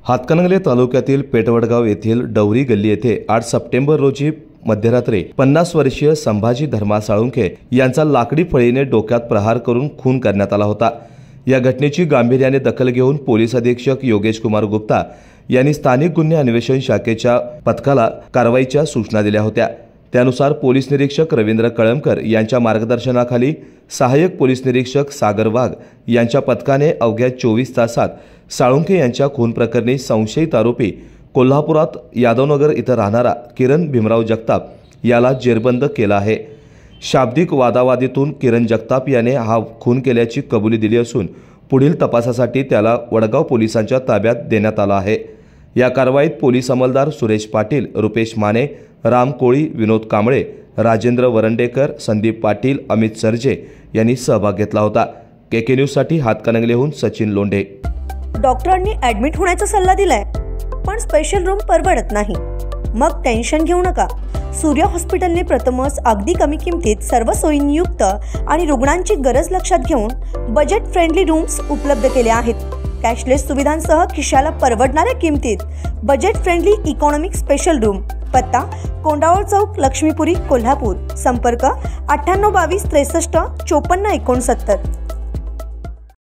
हातकणंगले तालुक्यातील पेटवडगाव येथील डवरी गल्ली येथे 8 सप्टेंबर रोजी मध्यरात्री 50 वर्षीय संभाजी धर्मा साळुंखे यांचा लाकडी फळीने डोक्यात प्रहार करून खून करण्यात आला होता। या घटनेची गांभीर्याने दखल घेऊन पोलीस अधीक्षक योगेश कुमार गुप्ता यांनी स्थानिक गुन्हे अन्वेषण शाखेच्या पथकाला कारवाईच्या सूचना दिल्या होत्या। त्यानुसार पोलीस निरीक्षक रवींद्र कळमकर यांच्या मार्गदर्शनाखाली सहाय्यक पोलीस निरीक्षक सागर वाघ यांच्या पथकाने अवघ्या 24 तासात साळुंखे यांच्या खून प्रकरणी संशयित आरोपी कोल्हापुरात यादवनगर इथं राहणारा किरण भीमराव जगताप याला जेरबंद केला आहे। शाब्दिक वादावादीतून किरण जगताप याने हा खून केल्याची कबुली दिली असून पुढील तपासासाठी त्याला वडगाव पोलिसांच्या ताब्यात देण्यात आला आहे। या कारवाईत पोलीस अंमलदार सुरेश पाटील, रुपेश माने, राम कोळी, विनोद कांबळे, राजेंद्र वरंडेकर, संदीप पाटील, अमित सरजे यांनी सहभाग घेतला होता। केके न्यूज साठी हातकणंगलेहून सचिन लोंढे। डॉक्टरांनी ॲडमिट होण्याचा सल्ला दिलाय, पण स्पेशल रूम परवडत नाही। मग टेन्शन घेऊ नका। सूर्य हॉस्पिटलने प्रथमच अगदी कमी किमतीत सर्व सोयींयुक्त आणि रुग्णांची गरज लक्षात घेऊन बजेट फ्रेंडली रूम्स उपलब्ध केले आहेत। कॅशलेस सुविधांसह खिशाला परवडणाऱ्या किमतीत budget friendly economic special room. पत्ता कोंडावळ चौक, लक्ष्मीपुरी, कोल्हापूर। संपर्क 9822 63 54 69।